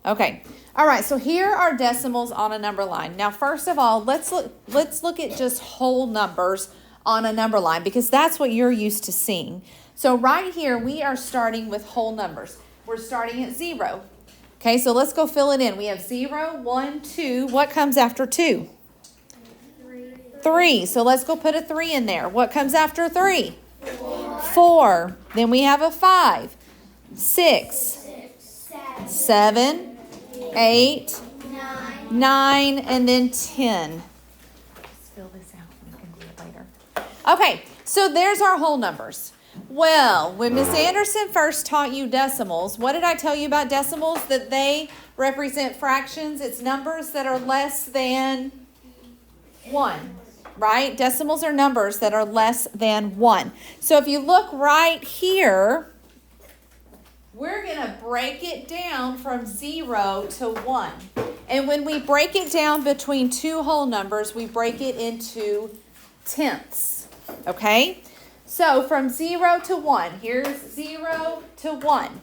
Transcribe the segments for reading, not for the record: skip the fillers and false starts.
Okay. All right, so here are decimals on a number line. Now, first of all, let's look at just whole numbers on a number line because that's what you're used to seeing. So right here, we are starting with whole numbers. We're starting at 0. Okay, so let's go fill it in. We have 0, 1, 2. What comes after 2? 3. So let's go put a 3 in there. What comes after 3? 4. Then we have a 5, 6, 7, 8, 9, and then 10. Let's fill this out. We can do it later. Okay, so there's our whole numbers. Well, when Miss Anderson first taught you decimals, what did I tell you about decimals? That they represent fractions. It's numbers that are less than 1, right? Decimals are numbers that are less than 1. So if you look right here, we're going to break it down from 0 to 1. And when we break it down between two whole numbers, we break it into tenths. Okay? So from 0 to 1, here's 0 to 1.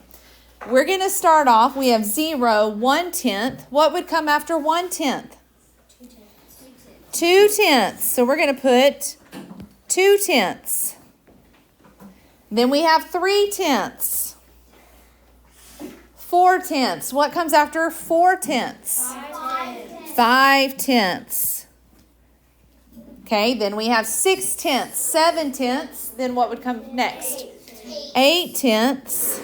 We're going to start off, we have 0, 1/10. What would come after 1/10? 2 tenths. So we're going to put 2 tenths. Then we have 3 tenths. 4 tenths. What comes after 4 tenths? 5 tenths. Okay, then we have 6 tenths, 7 tenths. Then what would come next? 8 tenths.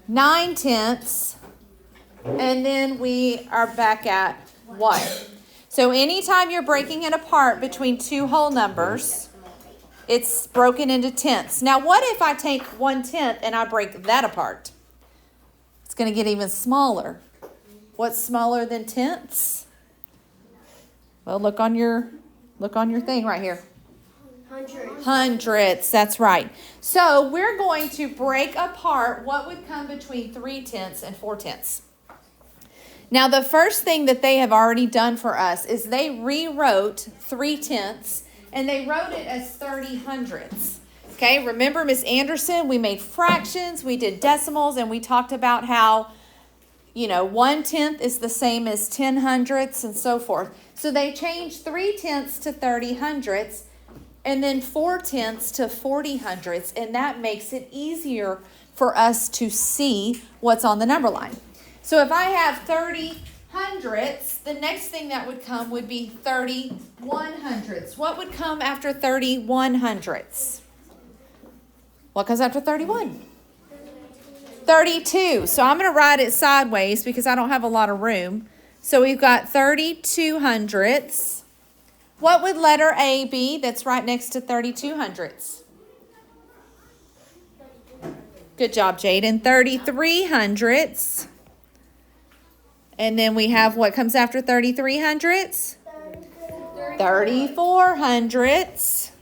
9 tenths. And then we are back at 1. So anytime you're breaking it apart between two whole numbers, it's broken into tenths. Now, what if I take 1/10 and I break that apart? It's going to get even smaller. What's smaller than tenths? Well, look on your thing right here. Hundredths, that's right. So we're going to break apart what would come between 3 tenths and 4 tenths. Now, the first thing that they have already done for us is they rewrote 3 tenths and they wrote it as 30 hundredths. Okay, remember Miss Anderson, we made fractions, we did decimals, and we talked about how 1/10 is the same as 10 hundredths and so forth. So they changed 3 tenths to 30 hundredths and then 4 tenths to 40 hundredths, and that makes it easier for us to see what's on the number line. So if I have 30 hundredths, the next thing that would come would be 31 hundredths. What would come after 31 hundredths? What comes after 31? 32. So I'm going to write it sideways because I don't have a lot of room. So we've got 32 hundredths. What would letter A be that's right next to 32 hundredths? Good job, Jaden. 33 hundredths. And then we have what comes after 33 hundredths? 34 hundredths.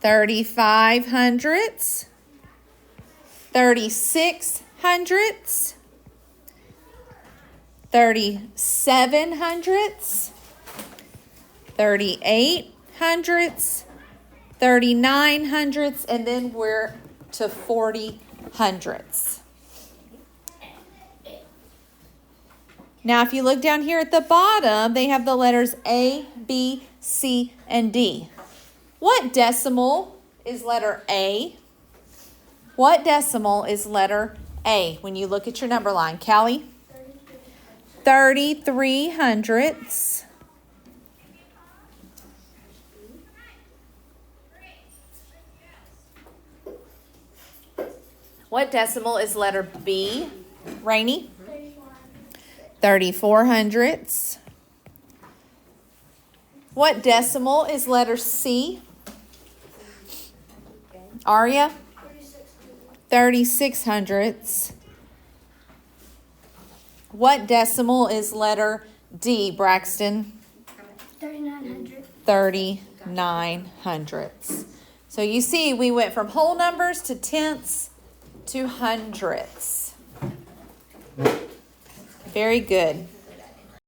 35 hundredths. 36 hundredths. 37 hundredths. 38 hundredths. 39 hundredths. And then we're to 40 hundredths. Now, if you look down here at the bottom, they have the letters A, B, C, and D. What decimal is letter A? What decimal is letter A when you look at your number line? Callie? 33 hundredths. What decimal is letter B? Rainey? 34 hundredths. What decimal is letter C? Aria? 36 hundredths. What decimal is letter D, Braxton? 39 hundredths. So you see, we went from whole numbers to tenths to hundredths. Very good.